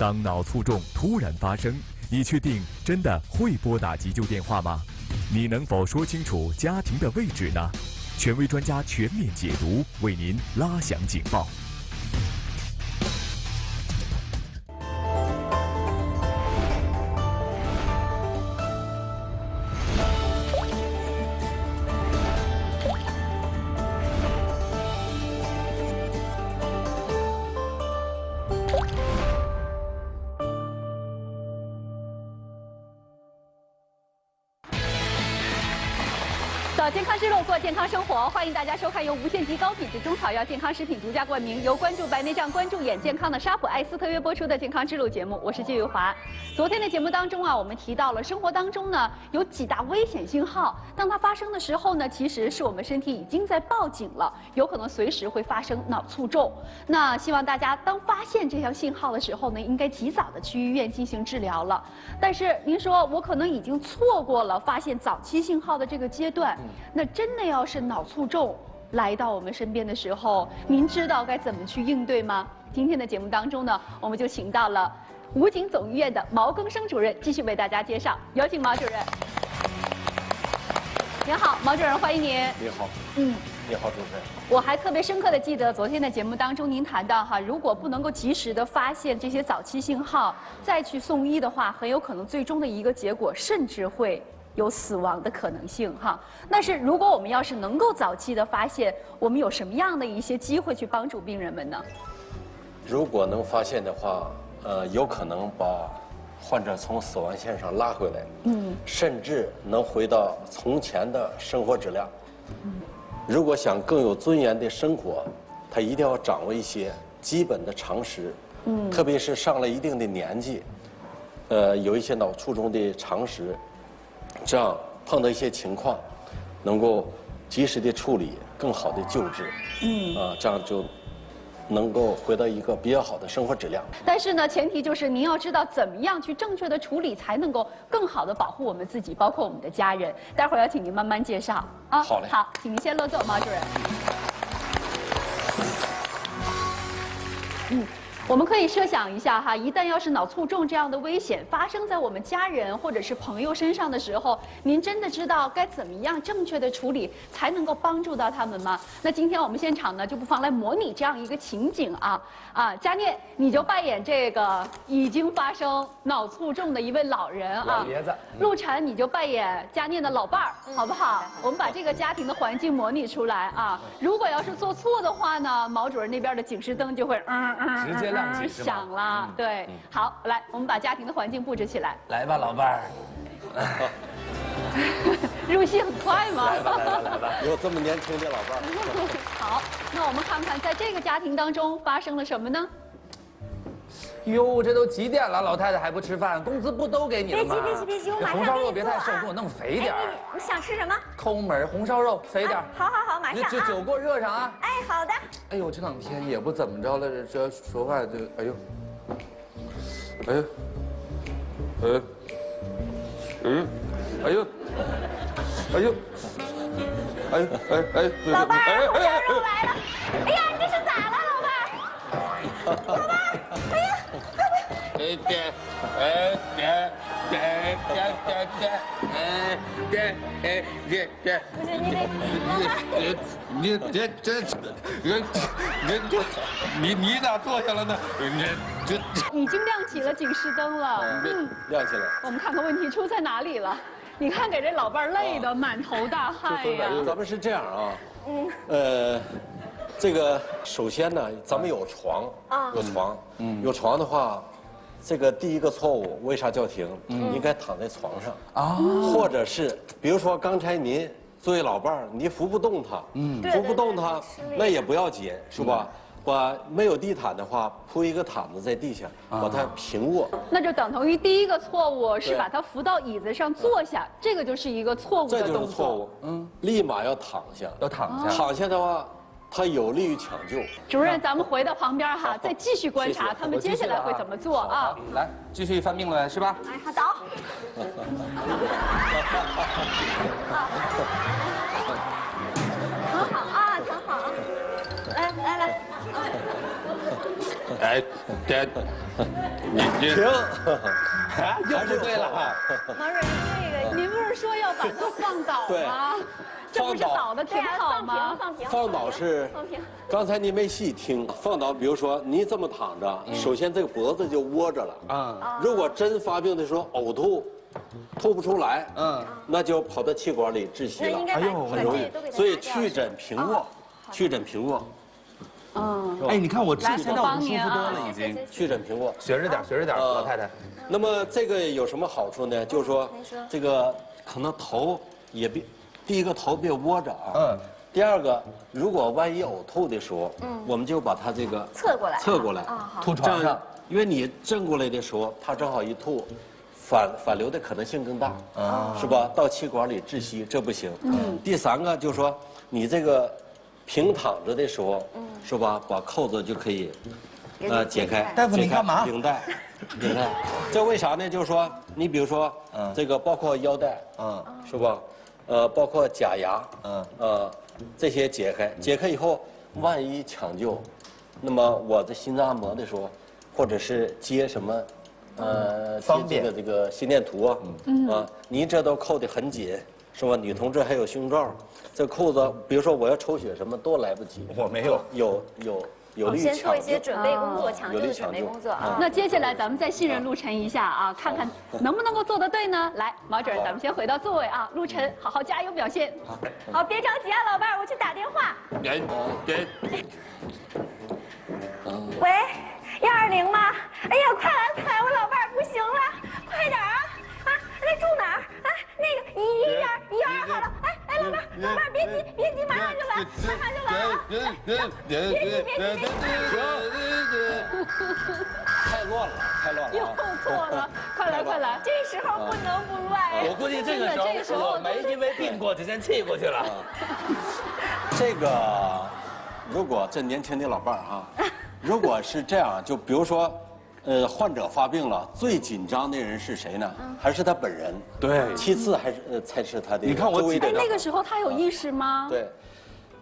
当脑卒中突然发生，你确定真的会拨打急救电话吗？你能否说清楚家庭的位置呢？权威专家全面解读，为您拉响警报。走健康之路，过健康生活，欢迎大家收看由无限极高品质中草药健康食品独家冠名，由关注白内障、关注眼健康的沙普爱思特约播出的健康之路节目，我是季玉华。昨天的节目当中啊，我们提到了生活当中呢有几大危险信号，当它发生的时候呢，其实是我们身体已经在报警了，有可能随时会发生脑卒中。那希望大家当发现这条信号的时候呢，应该及早的去医院进行治疗了。但是您说我可能已经错过了发现早期信号的这个阶段。那真的要是脑卒中来到我们身边的时候，您知道该怎么去应对吗？今天的节目当中呢，我们就请到了武警总医院的毛庚生主任，继续为大家介绍。有请毛主任。您好，毛主任，欢迎您。你好。你好，主持人。我还特别深刻的记得昨天的节目当中，您谈到哈，如果不能够及时的发现这些早期信号，再去送医的话，很有可能最终的一个结果甚至会有死亡的可能性哈。但是如果我们要是能够早期的发现，我们有什么样的一些机会去帮助病人们呢？如果能发现的话，有可能把患者从死亡线上拉回来，甚至能回到从前的生活质量。如果想更有尊严的生活，他一定要掌握一些基本的常识，特别是上了一定的年纪，有一些脑卒中的常识。这样碰到一些情况，能够及时的处理，更好的救治，这样就能够回到一个比较好的生活质量。但是呢，前提就是您要知道怎么样去正确的处理，才能够更好的保护我们自己，包括我们的家人。待会儿要请您慢慢介绍啊。好嘞。好，请您先落座，毛主任。我们可以设想一下哈，一旦要是脑卒中这样的危险发生在我们家人或者是朋友身上的时候，您真的知道该怎么样正确的处理，才能够帮助到他们吗？那今天我们现场呢，就不妨来模拟这样一个情景啊。佳念，你就扮演这个已经发生脑卒中的一位老人啊。老爷子。陆晨，你就扮演佳念的老伴儿，好不好？我们把这个家庭的环境模拟出来啊。如果要是做错的话呢，毛主任那边的警示灯就会直接亮起响了。对，好，来，我们把家庭的环境布置起来。来吧，老伴儿。入戏很快吗？来吧。有这么年轻的老伴儿。好，那我们看看在这个家庭当中发生了什么呢？哟，这都几点了，老太太还不吃饭？工资不都给你了吗？别急，我马上红烧肉给你做别太瘦，给我弄肥点儿。你想吃什么？抠门，红烧肉肥点儿。好，马上啊。酒给我热上啊。哎，好的。哎呦，这两天也不怎么着了，这说话就哎呦，哎呦，老伴儿，红烧肉来了。哎呀，你这是咋了，老伴儿？老伴儿，哎呀，不是你得，你咋坐下了呢？已经亮起了警示灯了。亮起来。我们看看问题出在哪里了。你看，给这老伴儿累得满头大汗呀。咱们是这样啊，这个首先呢，咱们有床，有床的话，这个第一个错误为啥叫停？应该躺在床上啊，或者是比如说刚才您作为老伴儿，你扶不动他，扶不动他，那也不要紧，是吧？把没有地毯的话，铺一个毯子在地下，把它平卧。那就等同于第一个错误是把他扶到椅子上坐下，这个就是一个错误的动作。这就是错误。立马要躺下，要躺下。躺下的话，它有利于抢救。主任，咱们回到旁边哈，再继续观察他们接下来会怎么做啊？来，继续翻病了是吧？哎，好，倒。躺好啊，躺好。来，哎，这，你停，又不对了。毛主任，这个您不是说要把它放倒吗？这不是倒的挺好吗？放平，放倒是放平。刚才你没细听，放倒，比如说你这么躺着，首先这个脖子就窝着了。啊，如果真发病的时候呕吐，吐不出来，那就跑到气管里窒息了。那应该把很容易都给它拿掉。所以去诊平卧，去诊平卧，哎，你看我来现在我舒服多了，已经。去诊平卧。学着点，学着点，老太太。那么这个有什么好处呢？就是说您说，这个可能头也别，第一个头别窝着啊。第二个，如果万一呕吐的时候，我们就把它这个侧过来，侧过来，吐这样床上，因为你正过来的时候，它正好一吐，反流的可能性更大，是吧？到气管里窒息，这不行。第三个就是说，你这个平躺着的时候，是吧？把扣子就可以，解开。大夫解开你干嘛领带，领带。这为啥呢？就是说，你比如说，这个包括腰带，是吧？包括假牙，这些解开，解开以后，万一抢救，那么我在心脏按摩的时候，或者是接什么，方便接这个心电图啊，你这都扣得很紧，是吧？女同志还有胸罩，这扣子，比如说我要抽血什么都来不及。我没有。有力先做一些抢救。准备工作，抢救有力的准备抢救工作啊。那接下来咱们再信任陆晨一下啊，看看能不能够做得对呢？来，毛主任，咱们先回到座位啊，陆晨好好加油表现。好，别着急啊，老伴儿，我去打电话。别，喂，120吗？哎呀，快来，我老伴儿不行了，快点啊！啊，那住哪儿？啊，那个112好了。哎，老伴儿别急，马上就来啊！太乱了又啊！错了，快来！这时候不能不乱。我估计这个时候我没因为病过去，先气过去了。这个，如果这年轻的老伴儿哈，如果是这样，就比如说，患者发病了，最紧张的人是谁呢？还是他本人？对其次还是才是他的你看我周围的人。那个时候他有意识吗？对，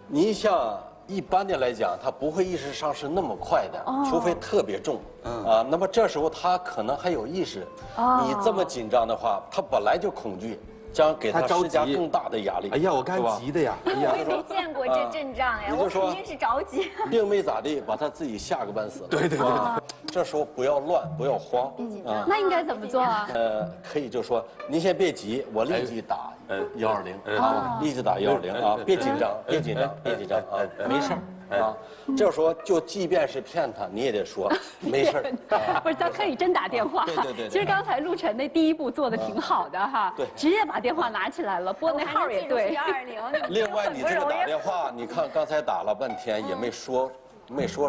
你像一般的来讲，他不会意识上是那么快的，除非特别重。那么这时候他可能还有意识。你这么紧张的话，他本来就恐惧，将给他施加更大的压力。哎呀，我刚急的呀！哎呀我也没见过这阵仗呀，我肯定是着急。病没咋地，把他自己吓个半死。对，这时候不要乱，不要慌啊。那应该怎么做啊？可以就说您先别急，我立即打120啊，立即打120啊，别紧张啊，没事儿啊。这时候就即便是骗他，你也得说没事儿。不是，咱可以真打电话。对。其实刚才陆晨那第一步做的挺好的哈，对，直接把电话拿起来了，拨那号也对。120。另外，你这个打电话，你看刚才打了半天也没说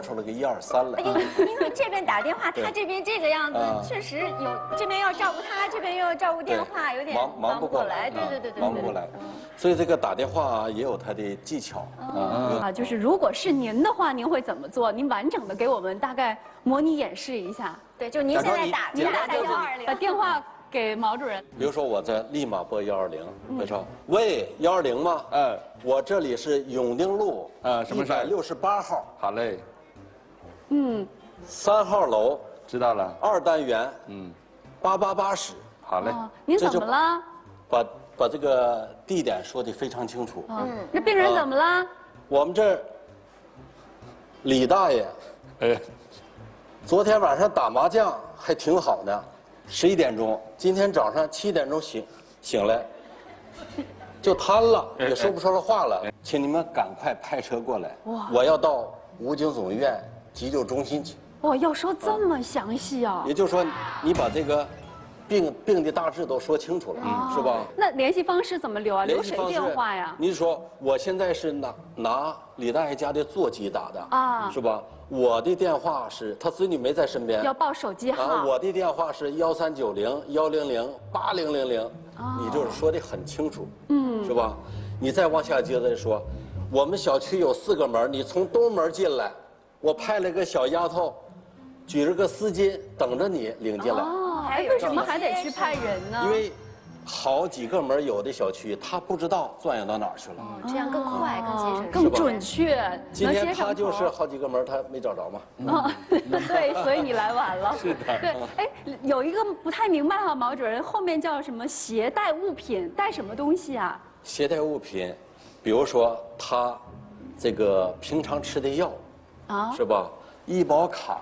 出来个123来。因为这边打电话，他这边这个样子，确实有这边要照顾他，这边又要照顾电话，有点忙不过来。对，忙不过来。所以这个打电话也有它的技巧就是如果是您的话，您会怎么做？您完整的给我们大概模拟演示一下。对，就您现在打，您打120，把电话给毛主任。比如说，我再立马拨120，没错。喂，120吗？我这里是永定路什么事儿168号。好嘞，3号楼，知道了。2单元，888室。好嘞。您怎么了？把这个地点说得非常清楚。那病人怎么了？我们这李大爷，昨天晚上打麻将还挺好的，11点钟，今天早上7点钟醒来，就瘫了，也说不出来话了。请你们赶快派车过来，我要到武警总医院急救中心去。哇，要说这么详细啊！也就是说，你把这个病的大致都说清楚了，是吧？那联系方式怎么留啊？留谁电话呀？你说我现在是拿李大爷家的座机打的是吧？我的电话是他子女没在身边，要报手机号。我的电话是1390-100-8000，你就是说的很清楚，是吧？你再往下接着说，我们小区有4个门，你从东门进来，我派了个小丫头，举着个丝巾等着你领进来。为什么还得去派人呢？因为好几个门，有的小区他不知道转悠到哪儿去了。这样更快、更节省，更准确。今天他就是好几个门，他没找着嘛。对，所以你来晚了。是的。对，哎，有一个不太明白哈，毛主任后面叫什么？携带物品，带什么东西啊？携带物品，比如说他这个平常吃的药，是吧？医保卡，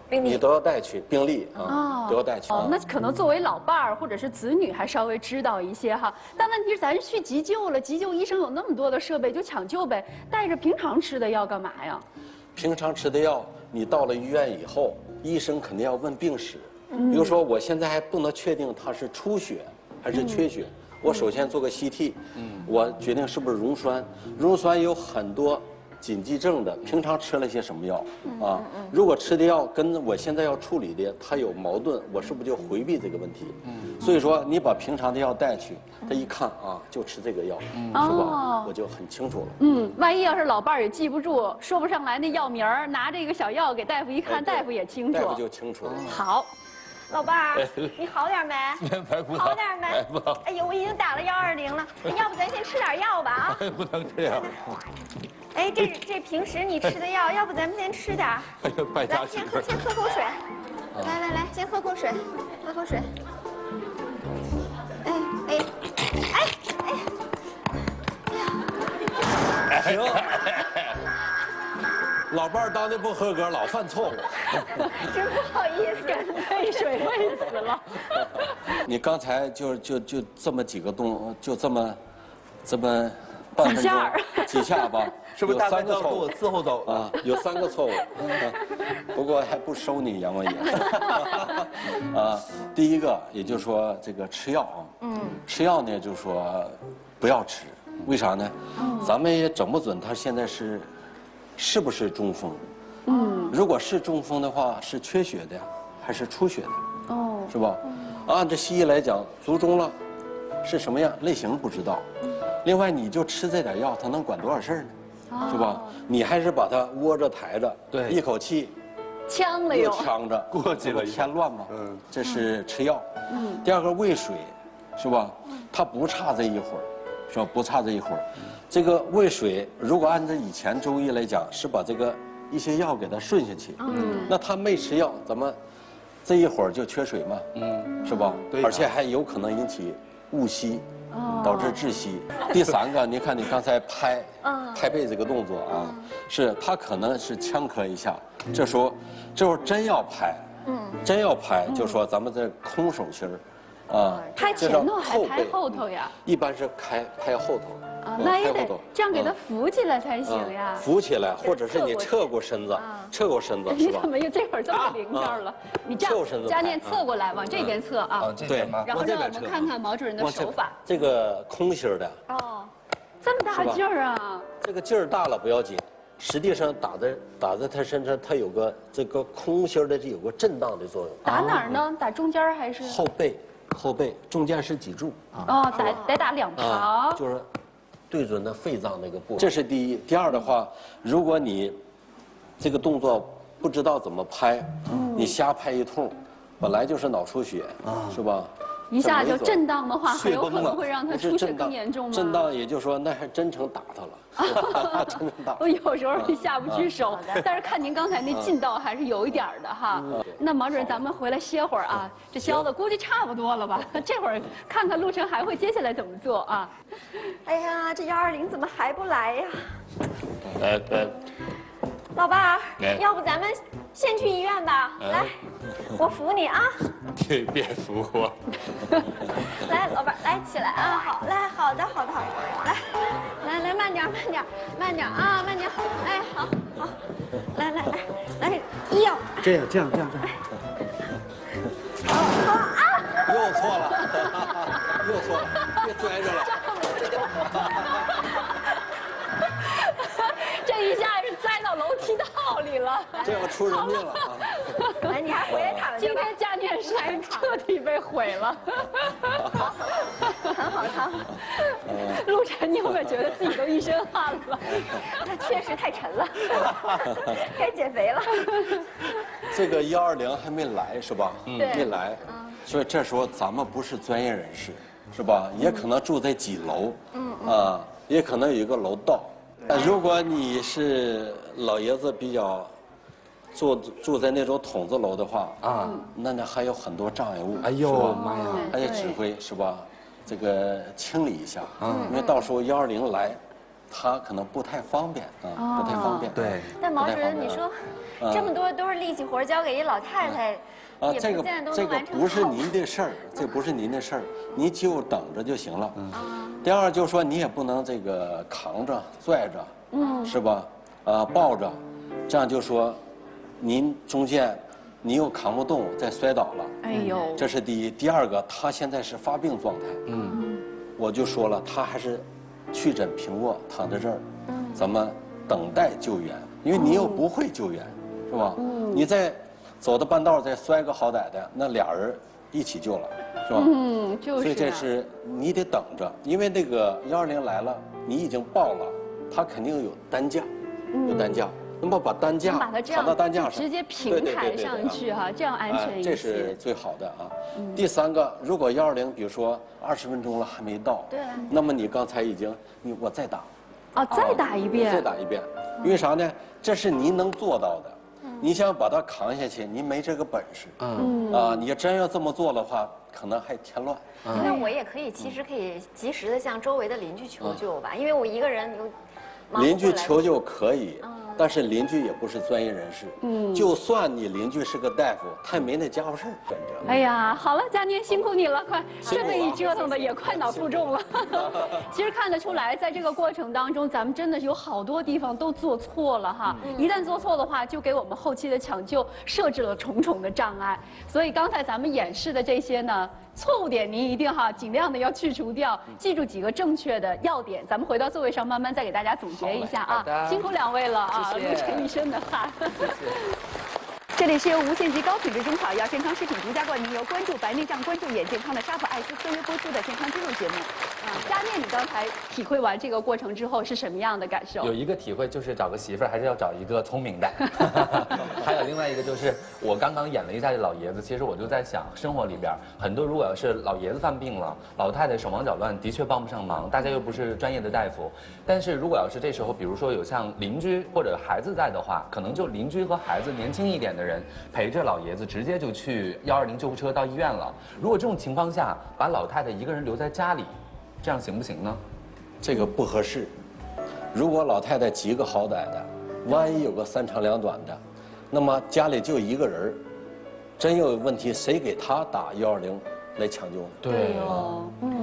你都要带去，病历啊，都要带去。那可能作为老伴儿或者是子女还稍微知道一些哈，但问题是咱去急救了，急救医生有那么多的设备，就抢救呗，带着平常吃的药干嘛呀？平常吃的药，你到了医院以后，医生肯定要问病史。比如说，我现在还不能确定他是出血还是缺血，我首先做个 CT，我决定是不是溶栓。溶栓有很多紧急症的，平常吃了些什么药啊？如果吃的药跟我现在要处理的它有矛盾，我是不是就回避这个问题？所以说你把平常的药带去，他一看啊，就吃这个药，是吧？我就很清楚了。万一要是老伴儿也记不住，说不上来那药名儿，拿着一个小药给大夫一看，大夫也清楚。大夫就清楚了。好。老伴儿，你好点没？好点没？哎呦，我已经打了120了，要不咱先吃点药吧啊？不能这样。哎，这平时你吃的药，要不咱们先吃点？哎呀，败家来，媳妇。先喝口水。来，先喝口水，喝口水。行，老伴儿当的不合格，老犯错误。真不好意思，被水喂死了。你刚才就这么几个就这么半分钟几下吧，是不是大有3概都要跟个错误我伺候走啊？有3个错误，不过还不收你阎王爷。第一个，也就是说这个吃药啊，吃药呢就是说不要吃，为啥呢？咱们也整不准他现在是不是中风。如果是中风的话，是缺血的还是出血的？是吧？按照西医来讲，卒中了，是什么样类型不知道。另外，你就吃这点药，它能管多少事儿呢？是吧？你还是把它窝着抬着，对，一口气呛了又呛着，过去了，添乱嘛。这是吃药。第二个喂水，是吧？它不差这一会儿，是吧？不差这一会儿。这个喂水，如果按照以前中医来讲，是把这个一些药给它顺下去。那他没吃药，怎么这一会儿就缺水嘛？是吧？对，而且还有可能引起误吸。导致窒息。第3个，你看你刚才拍背这个动作啊，是他可能是呛咳一下，这时候真要拍，真要拍，就说咱们这空手心儿，啊，拍前头还拍后头呀？一般是拍后头。那也得这样给它扶起来才行呀。扶起来，或者是你侧过身子，侧过身子。你怎么又这会儿这么灵巧了？你这样，佳念侧过来，往这边侧啊。对，然后让我们看看毛主任的手法。这个空心的。这么大劲儿啊！这个劲儿大了不要紧，实际上打在他身上，它有个这个空心的，这有个震荡的作用。打哪儿呢？打中间还是后背中间是脊柱。得打2旁。就是。对准的肺脏那个部位，这是第一。第二的话，如果你这个动作不知道怎么拍，你瞎拍一通，本来就是脑出血，是吧？一下就震荡的话，很有可能会让他出血更严重吗？震荡也就是说，那还真成打他了，真成打。我有时候下不去手，但是看您刚才那劲道还是有一点的哈。那毛主任，咱们回来歇会儿啊，这教的估计差不多了吧？这会儿看看陆晨还会接下来怎么做啊？哎呀，这120怎么还不来呀？来，老伴儿，要不咱们先去医院吧？来，我扶你啊。别扶我。来，老伴儿，来起来啊！好，来，好的，来，慢点啊，慢点。哎，好，来，1药。这样。又错了，别拽着了。这一下是栽到楼梯道里了，这要出人命了啊！来，你还回来躺着。今天佳念是彻底被毁了。很好。陆晨，你有没有觉得自己都一身汗了？那确实太沉了，该减肥了。这个120还没来是吧？对，没来，所以这时候咱们不是专业人士，是吧？也可能住在几楼，也可能有一个楼道。如果你是老爷子比较住在那种筒子楼的话，那还有很多障碍物。哎呦妈呀！还得指挥是吧？这个清理一下，因为到时候120来，他可能不太方便不太方便。对。但毛主任，你说这么多都是力气活交给一老太太，这个不是您的事儿，这不是您的事儿，你就等着就行了。第二就是说，你也不能这个扛着、拽着，是吧？抱着，这样就说，您中间你又扛不动，再摔倒了。哎呦，这是第一。第二个，他现在是发病状态。我就说了，他还是去诊平卧，躺在这儿，咱们等待救援，因为你又不会救援，是吧？你再走到半道再摔个好歹的，那俩人一起救了，是吧？就是。所以这是你得等着，因为那个120来了，你已经报了，他肯定有担架，有担架。那么把担架扛到担架上，直接平抬上去哈，这样安全一些。这是最好的啊。第三个，如果120比如说20分钟了还没到，对，那么你刚才已经我再打，再打一遍，再打一遍，因为啥呢？这是您能做到的。你想把它扛下去，你没这个本事。你真要这么做的话，可能还添乱。那我也可以，其实可以及时的向周围的邻居求救吧，因为我一个人邻居求救可以。但是邻居也不是专业人士，就算你邻居是个大夫，他也没那家伙事儿跟着。哎呀，好了，佳妮辛苦你了，快这么一折腾的也快脑负重了。其实看得出来，在这个过程当中，咱们真的有好多地方都做错了哈。一旦做错的话，就给我们后期的抢救设置了重重的障碍。所以刚才咱们演示的这些呢，错误点您一定尽量的要去除掉，记住几个正确的要点。咱们回到座位上，慢慢再给大家总结一下啊。辛苦2位了啊。露成一身的汗。这里是由无限极高品质中草药健康食品独家冠名，由关注白内障、关注眼健康的沙普爱思特约播出的健康之路节目。佳念，你刚才体会完这个过程之后是什么样的感受？有一个体会就是找个媳妇儿还是要找一个聪明的，还有另外一个就是我刚刚演了一下这老爷子，其实我就在想，生活里边很多如果要是老爷子犯病了，老太太手忙脚乱，的确帮不上忙，大家又不是专业的大夫。但是如果要是这时候，比如说有像邻居或者孩子在的话，可能就邻居和孩子年轻一点的人陪着老爷子，直接就去120救护车到医院了。如果这种情况下，把老太太一个人留在家里，这样行不行呢？这个不合适。如果老太太急个好歹的，万一有个3长2短的，那么家里就一个人，真有问题，谁给他打120来抢救呢？对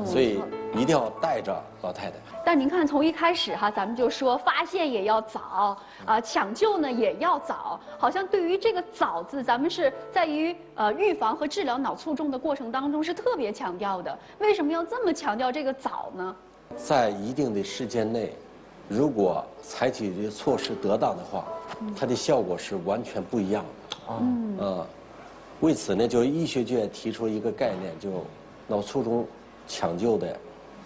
所以一定要带着老太太。但您看，从一开始咱们就说发现也要早抢救呢也要早，好像对于这个“早”字，咱们是在于预防和治疗脑卒中的过程当中是特别强调的。为什么要这么强调这个“早”呢？在一定的时间内，如果采取的措施得当的话，它的效果是完全不一样的。为此呢，就医学界提出一个概念，就脑卒中抢救的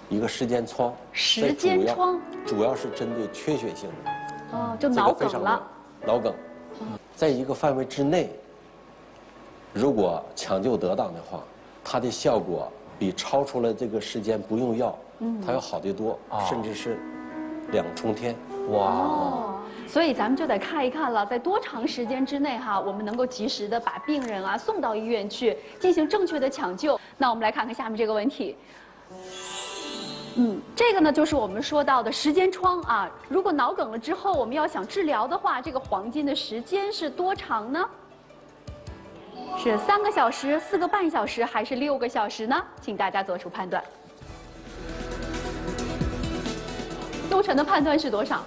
一个时间窗。时间窗主要是针对缺血性的。就脑梗了。脑梗，在一个范围之内，如果抢救得当的话，它的效果比超出了这个时间不用药，它要好得多，甚至是2重天。哇！所以咱们就得看一看了，在多长时间之内我们能够及时的把病人送到医院去进行正确的抢救。那我们来看看下面这个问题。这个呢就是我们说到的时间窗如果脑梗了之后，我们要想治疗的话，这个黄金的时间是多长呢？是3个小时、4个半小时，还是6个小时呢？请大家做出判断。陆晨的判断是多少？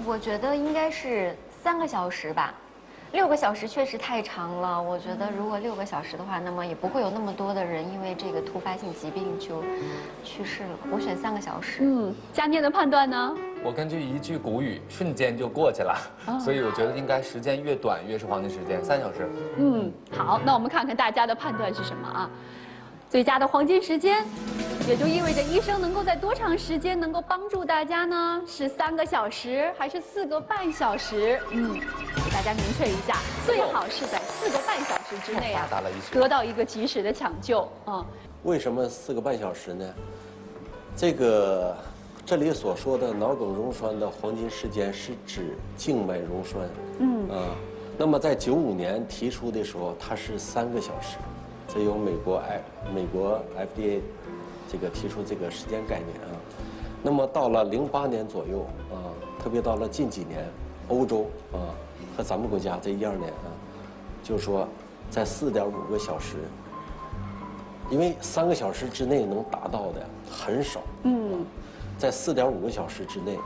我觉得应该是3个小时吧。6个小时确实太长了，我觉得如果6个小时的话，那么也不会有那么多的人因为这个突发性疾病就去世了。我选3个小时。佳念的判断呢？我根据一句古语，瞬间就过去了，所以我觉得应该时间越短越是黄金时间，3小时。好，那我们看看大家的判断是什么最佳的黄金时间，也就意味着医生能够在多长时间能够帮助大家呢？是3个小时还是4个半小时？给大家明确一下，最好是在4个半小时之内啊发达了一些得到一个及时的抢救啊。为什么4个半小时呢？这里所说的脑梗溶栓的黄金时间是指静脉溶栓。那么在95年提出的时候，它是3个小时，这由美国 FDA 提出这个时间概念啊。那么到了08年左右啊，特别到了近几年，欧洲啊和咱们国家这12年啊，就是说在4.5个小时。因为3个小时之内能达到的很少，在4.5个小时之内，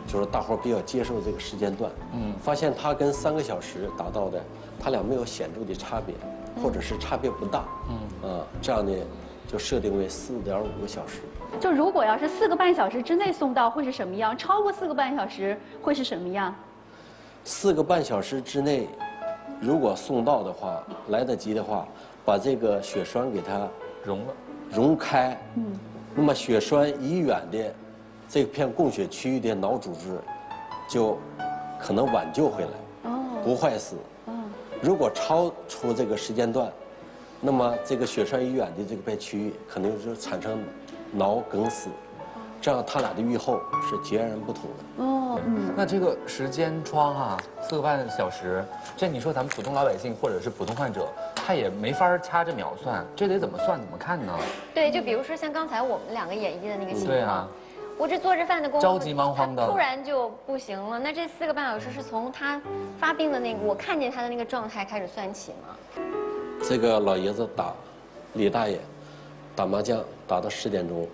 就是大伙儿比较接受这个时间段，发现它跟3个小时达到的，它俩没有显著的差别，或者是差别不大，这样呢就设定为4.5个小时。就如果要是4个半小时之内送到会是什么样？超过4个半小时会是什么样？4个半小时之内，如果送到的话，来得及的话。把这个血栓给它溶开，那么血栓已远的这片供血区域的脑组织就可能挽救回来，不坏死。如果超出这个时间段，那么这个血栓已远的这个片区域可能就产生脑梗死，这样它俩的预后是截然不同的。那这个时间窗啊，4个半小时，这你说咱们普通老百姓或者是普通患者，他也没法掐着秒算，这得怎么算怎么看呢？对，就比如说像刚才我们2个演绎的那个情况，对啊，我这做着饭的功夫，着急忙慌的，突然就不行了。那这4个半小时是从他发病的那个我看见他的那个状态开始算起吗？这个老爷子李大爷打麻将打到10点钟，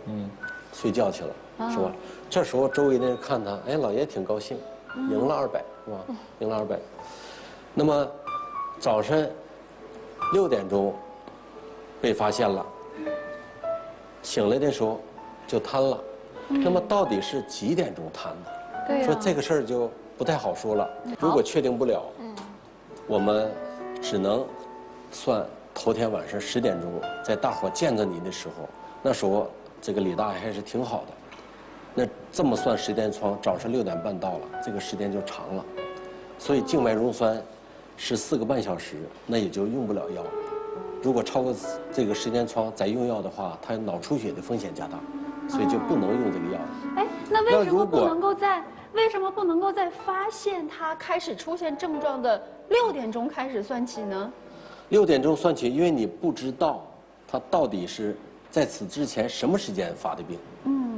睡觉去了，是吧？这时候周围的人看他，哎，老爷挺高兴，赢了200，是吧？赢了200。那么早晨6点钟被发现了，醒来的时候就瘫了。那么到底是几点钟瘫的？对，说这个事儿就不太好说了。如果确定不了，我们只能算头天晚上10点钟，在大伙见着你的时候，那时候这个李大爷还是挺好的。那这么算时间窗，早上6点半到了，这个时间就长了。所以静脉溶栓是4个半小时，那也就用不了药。如果超过这个时间窗再用药的话，它脑出血的风险加大，所以就不能用这个药。哎，那为什么不能够在发现他开始出现症状的6点钟开始算起呢？6点钟算起，因为你不知道他到底是在此之前什么时间发的病，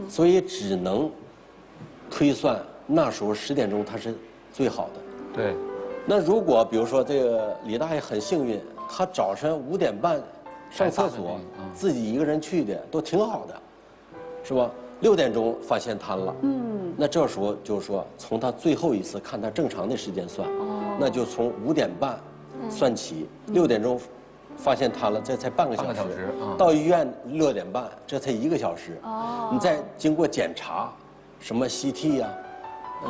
所以只能推算那时候10点钟他是最好的。对。那如果比如说这个李大爷很幸运，他早晨5点半上厕所，自己一个人去的，都挺好的，是吧？6点钟发现瘫了，那这时候就是说从他最后一次看他正常的时间算，那就从5点半算起，6点钟发现瘫了，这才半个小时，到医院6点半，这才1个小时。你再经过检查，什么 CT 呀，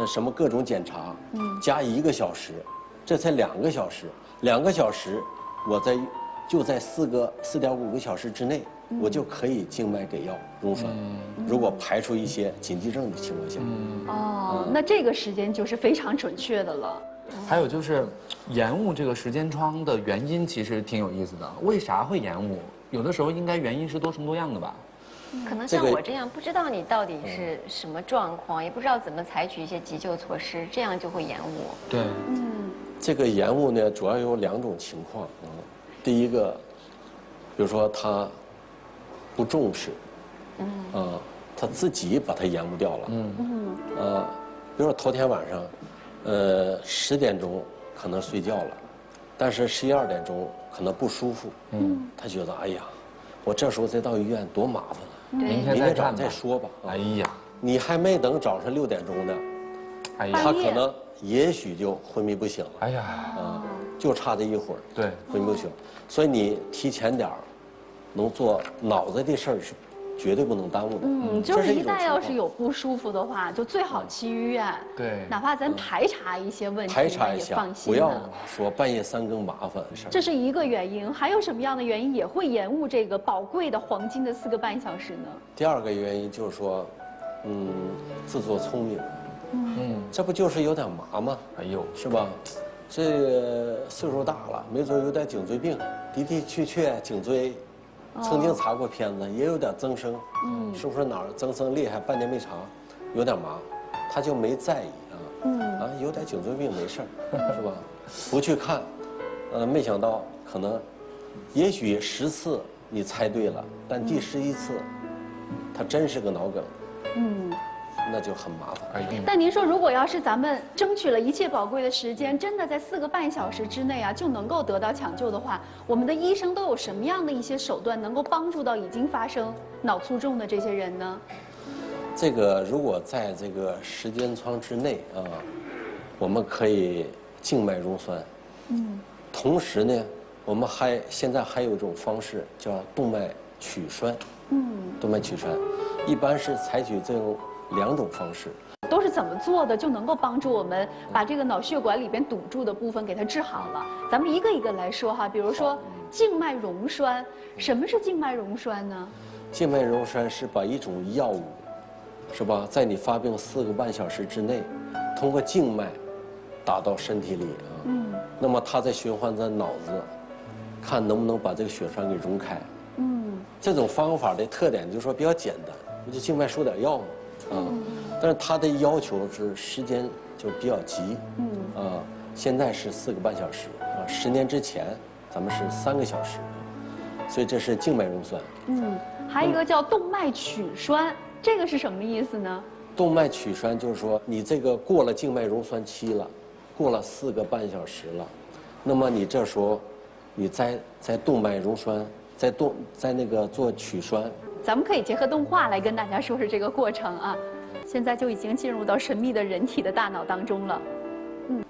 什么各种检查，加1个小时，这才2个小时。2个小时，就在4.5个小时之内，我就可以静脉给药溶栓。如果排除一些紧急症的情况下，那这个时间就是非常准确的了。还有就是延误这个时间窗的原因其实挺有意思的，为啥会延误？有的时候应该原因是多重多样的吧？可能像我这样不知道你到底是什么状况，也不知道怎么采取一些急救措施，这样就会延误。对，这个延误呢，主要有2种情况。第一个，比如说他不重视，他自己把它延误掉了。比如说头天晚上，10点钟可能睡觉了，但是11、2点钟可能不舒服。他觉得哎呀，我这时候再到医院多麻烦啊！明天早上再说吧。哎呀，你还没等早上6点钟呢，哎呀，他可能也许就昏迷不醒了。哎呀，就差这一会儿，对，昏迷不醒。所以你提前点儿，能做脑子的事儿是绝对不能耽误的。就是一旦要是有不舒服的话，就最好去医院。对，哪怕咱排查一些问题，排查一下，放心不要说半夜3更麻烦事儿。这是一个原因，还有什么样的原因也会延误这个宝贵的黄金的4个半小时呢？第2个原因就是说，自作聪明。这不就是有点麻吗？哎呦，是吧？这个岁数大了，没准有点颈椎病，的确颈椎曾经查过片子，也有点增生，是不是哪儿增生厉害，半年没查，有点麻，他就没在意啊，有点颈椎病没事儿，是吧？不去看，没想到可能，也许10次你猜对了，但第11次，它真是个脑梗，那就很麻烦。但您说，如果要是咱们争取了一切宝贵的时间，真的在4个半小时之内啊，就能够得到抢救的话，我们的医生都有什么样的一些手段，能够帮助到已经发生脑卒中的这些人呢？这个如果在这个时间窗之内啊，我们可以静脉溶栓。同时呢，我们现在还有一种方式叫动脉曲栓。动脉曲栓，一般是采取这种2种方式。都是怎么做的，就能够帮助我们把这个脑血管里边堵住的部分给它治好了？咱们一个一个来说哈，比如说静脉溶栓，什么是静脉溶栓呢？静脉溶栓是把一种药物，是吧，在你发病4个半小时之内，通过静脉打到身体里啊。那么它再循环在脑子，看能不能把这个血栓给溶开。这种方法的特点就是说比较简单，你就静脉输点药嘛，但是它的要求是时间就比较急，现在是4个半小时啊，10年之前咱们是3个小时，所以这是静脉溶栓。还有一个叫动脉曲栓，这个是什么意思呢？动脉曲栓就是说你这个过了静脉溶栓期了，过了4个半小时了，那么你这时候你在动脉溶栓。在那个做曲栓，咱们可以结合动画来跟大家说说这个过程啊。现在就已经进入到神秘的人体的大脑当中了。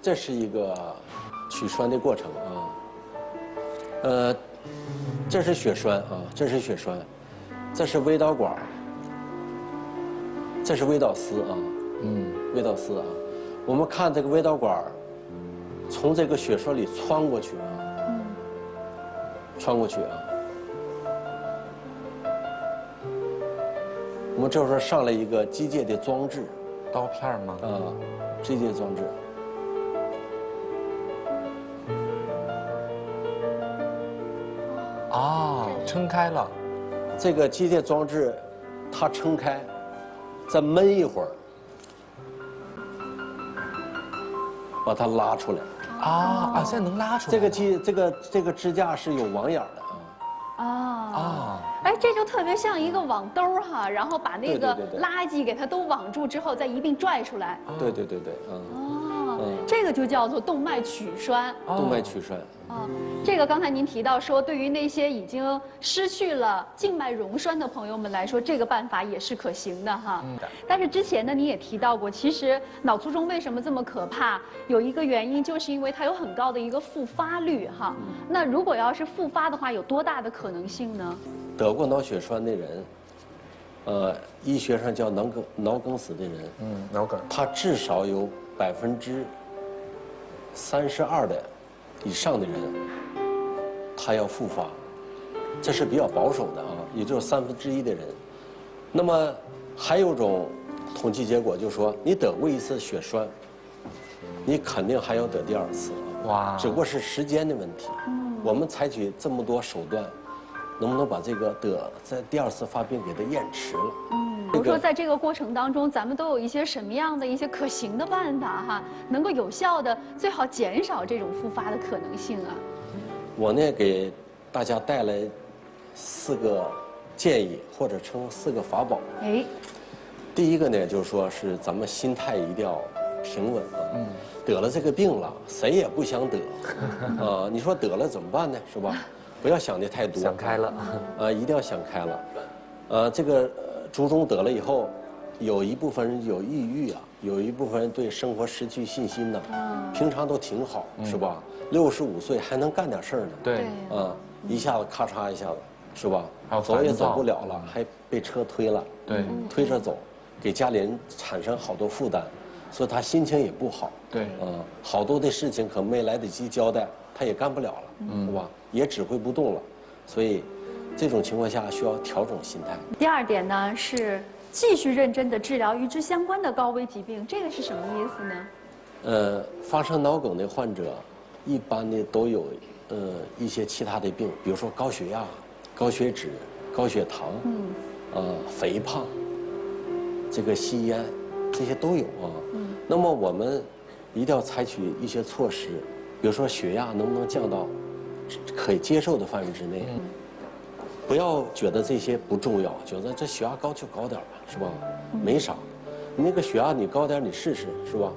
这是一个曲栓的过程啊。这是血栓啊，这是血栓，这是微导管，这是微导丝啊。微导丝啊，我们看这个微导管从这个血栓里穿过去啊，穿过去啊。我们这时候上了一个机械的装置，刀片吗？机械装置。撑开了。这个机械装置，它撑开，再闷一会儿，把它拉出来。现在能拉出来。这个支架是有网眼的。哎，这就特别像一个网兜哈，然后把那个垃圾给它都网住之后，再一并拽出来。对，这个就叫做动脉曲栓。动脉曲栓。这个刚才您提到说，对于那些已经失去了静脉溶栓的朋友们来说，这个办法也是可行的哈。但是之前呢，你也提到过，其实脑卒中为什么这么可怕？有一个原因就是因为它有很高的一个复发率哈。那如果要是复发的话，有多大的可能性呢？得过脑血栓的人，医学上叫脑梗死的人，脑梗，他至少有32%以上的人，他要复发，这是比较保守的啊，也就是1/3的人。那么还有种统计结果，就是说你得过1次血栓，你肯定还要得第2次啊，只不过是时间的问题。我们采取这么多手段。能不能把这个在第2次发病给它延迟了？比如说在这个过程当中，咱们都有一些什么样的一些可行的办法哈，能够有效的最好减少这种复发的可能性啊？我呢给大家带来4个建议，或者称4个法宝。第一个呢，就是说是咱们心态一定要平稳啊。得了这个病了，谁也不想得啊。你说得了怎么办呢？是吧？不要想的太多，想开了，一定要想开了。这个卒中得了以后，有一部分人有抑郁啊，有一部分人对生活失去信心呢。平常都挺好，是吧？65岁还能干点事儿呢。对。一下子咔嚓一下子，是吧？走也走不了了，还被车推了。对。推着走，给家里人产生好多负担，所以他心情也不好。对。好多的事情可没来得及交代，他也干不了了，是吧？也指挥不动了，所以这种情况下需要调整心态。第2点呢是继续认真的治疗与之相关的高危疾病，这个是什么意思呢？发生脑梗的患者，一般的都有一些其他的病，比如说高血压、高血脂、高血糖，肥胖，这个吸烟，这些都有啊。那么我们一定要采取一些措施，比如说血压能不能降到可以接受的范围之内，不要觉得这些不重要，觉得这血压高就高点吧，是吧？没啥，你那个血压你高点你试试，是吧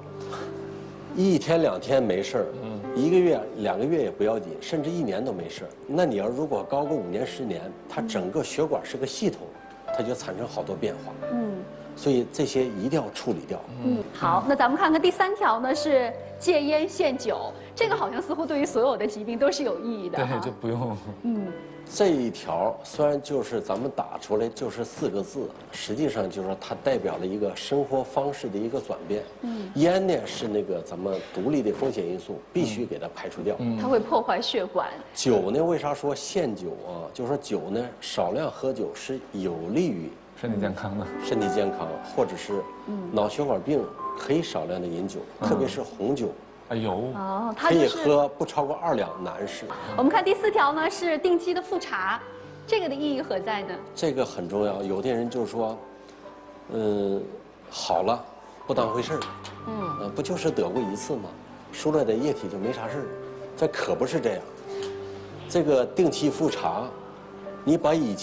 ？1天2天没事儿，1个月2个月也不要紧，甚至1年都没事儿。那你要如果高个5年10年，它整个血管是个系统，它就产生好多变化。所以这些一定要处理掉。好，那咱们看看第3条呢，是戒烟限酒，这个好像似乎对于所有的疾病都是有意义的。对，就不用。这一条虽然就是咱们打出来就是4个字，实际上就是说它代表了一个生活方式的一个转变。烟呢是那个咱们独立的风险因素，必须给它排除掉。它会破坏血管。酒呢，为啥说限酒啊？就是说酒呢少量喝酒是有利于身体健康的，身体健康，或者是脑血管病可以少量的饮酒，特别是红酒。哎呦，哦，它可以就是喝不超过2两，男士。我们看第4条呢，是定期的复查，这个的意义何在呢？这个很重要。有的人就说，好了，不当回事儿，不就是得过1次吗？输了点液体就没啥事儿，这可不是这样。这个定期复查，你把以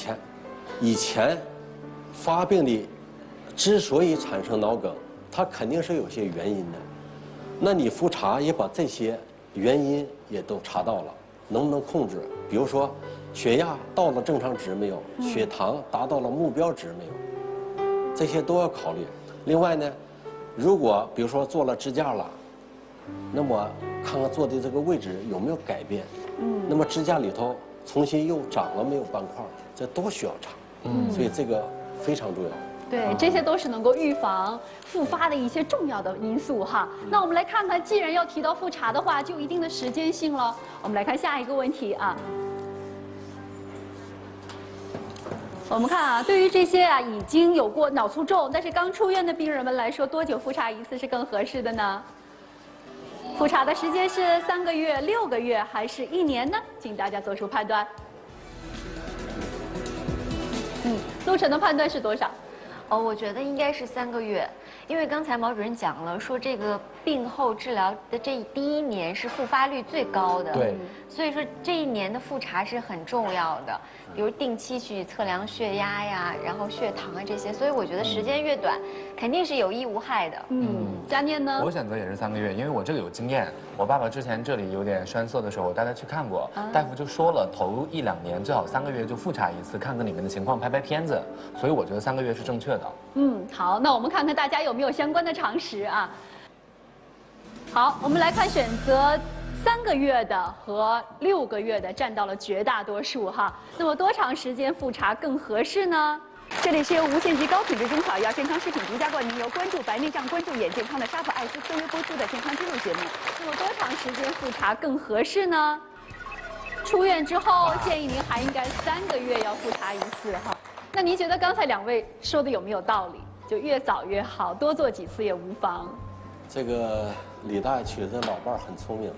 前发病的，之所以产生脑梗，它肯定是有些原因的。那你复查也把这些原因也都查到了，能不能控制？比如说，血压到了正常值没有？血糖达到了目标值没有？这些都要考虑。另外呢，如果比如说做了支架了，那么看看做的这个位置有没有改变？那么支架里头重新又长了没有斑块？这都需要查。所以这个非常重要。对，这些都是能够预防复发的一些重要的因素哈。那我们来看看，既然要提到复查的话，就有一定的时间性了。我们来看下一个问题啊。我们看啊，对于这些已经有过脑卒中但是刚出院的病人们来说，多久复查1次是更合适的呢？复查的时间是3个月、6个月还是1年呢？请大家做出判断。陆晨的判断是多少？我觉得应该是3个月，因为刚才毛主任讲了，说这个病后治疗的这第1年是复发率最高的，对，所以说这1年的复查是很重要的，比如定期去测量血压呀，然后血糖啊这些，所以我觉得时间越短，肯定是有益无害的。佳念呢？我选择也是3个月，因为我这个有经验。我爸爸之前这里有点栓塞的时候，我带他去看过，大夫就说了，头1、2年最好3个月就复查1次，看看里面的情况，拍拍片子。所以我觉得3个月是正确的。好，那我们看看大家有没有相关的常识啊。好，我们来看选择3个月的和6个月的占到了绝大多数哈。那么多长时间复查更合适呢？这里是由无限极高品质中草药健康食品独家冠名，由关注白内障、关注眼健康的沙普爱思特约播出的健康之路节目。那么多长时间复查更合适呢？出院之后建议您还应该3个月要复查1次哈。那您觉得刚才2位说的有没有道理？就越早越好，多做几次也无妨。这个李大爷娶的老伴儿很聪明，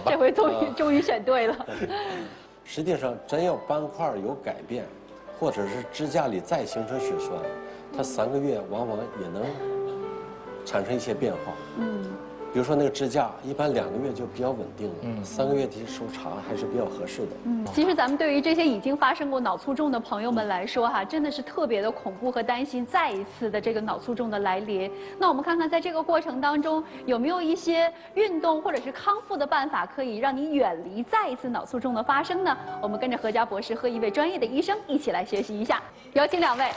这回终于选对了。实际上，真要斑块有改变，或者是支架里再形成血栓，它3个月往往也能产生一些变化。比如说那个支架，一般2个月就比较稳定了，3个月的时候查还是比较合适的。其实咱们对于这些已经发生过脑卒中的朋友们来说哈，真的是特别的恐怖和担心再一次的这个脑卒中的来临。那我们看看在这个过程当中有没有一些运动或者是康复的办法，可以让你远离再一次脑卒中的发生呢？我们跟着何家博士和一位专业的医生一起来学习一下。有请2位。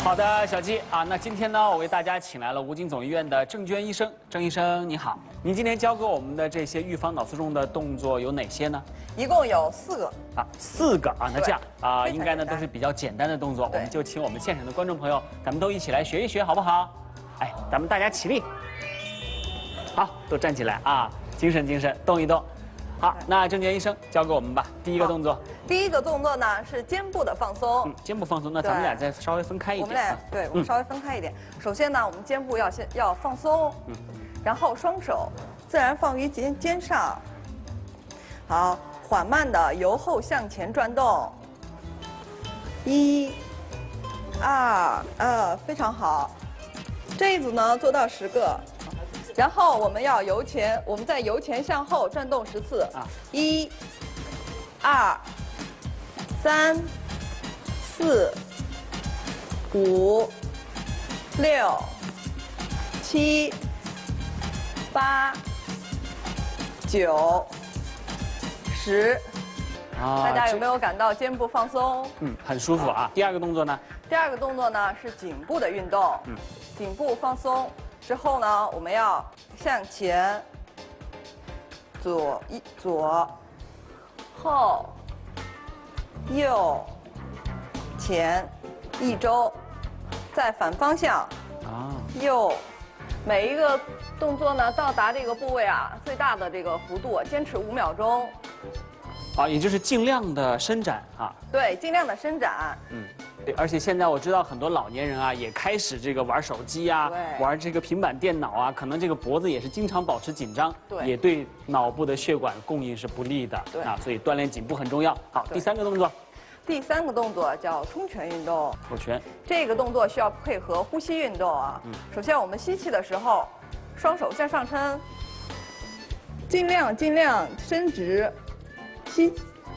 好的，小季啊，那今天呢，我为大家请来了吴京总医院的郑娟医生。郑医生你好，您今天教给我们的这些预防脑卒中的动作有哪些呢？一共有4个4个啊，那这样啊，非常应该呢简单都是比较简单的动作，我对们就请我们现场的观众朋友，咱们都一起来学一学，好不好？哎，咱们大家起立，好，都站起来啊，精神精神，动一动。好，那郑娟医生教给我们吧。第一个动作，第一个动作呢是肩部的放松。肩部放松，那咱们俩再稍微分开一点。我们俩对，我们稍微分开一点。首先呢，我们肩部要放松，然后双手自然放于肩上。好，缓慢的由后向前转动。1、2，非常好。这一组呢做到10个，然后我们再由前向后转动10次。1、2、3、4、5、6、7、8、9、10。大家有没有感到肩部放松？很舒服啊。第二个动作呢？第二个动作呢是颈部的运动。颈部放松之后呢，我们要向前，左后右前1周，再反方向右。每一个动作呢，到达这个部位啊，最大的这个幅度，坚持5秒钟。也就是尽量的伸展啊。对，尽量的伸展。对，而且现在我知道很多老年人啊，也开始这个玩手机啊，玩这个平板电脑啊，可能这个脖子也是经常保持紧张，也对脑部的血管供应是不利的。所以锻炼颈部很重要。好，第三个动作。第3个动作叫冲拳运动。冲拳。这个动作需要配合呼吸运动啊。首先我们吸气的时候，双手向上撑，尽量伸直。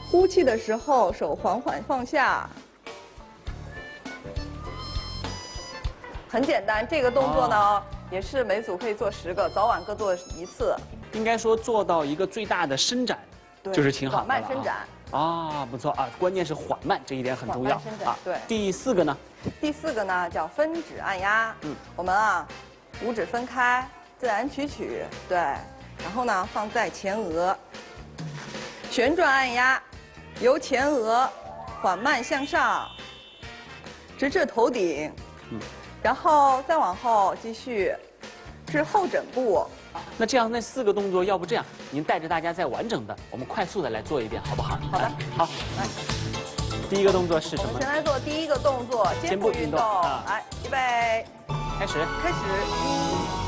呼气的时候，手缓缓放下。很简单，这个动作呢，也是每组可以做10个，早晚各做1次。应该说做到一个最大的伸展，就是挺好的。缓慢伸展。不错啊，关键是缓慢，这一点很重要。伸展。对。第4个呢？第4个呢叫分指按压。我们五指分开，自然曲，对，然后呢放在前额。旋转按压，由前额缓慢向上，直至头顶，然后再往后继续至后枕部。那这样那4个动作，要不这样，您带着大家再完整的，我们快速的来做一遍，好不好？好的，好。来，第一个动作是什么？我们先来做第一个动作，肩部运动。来，预备，开始。1。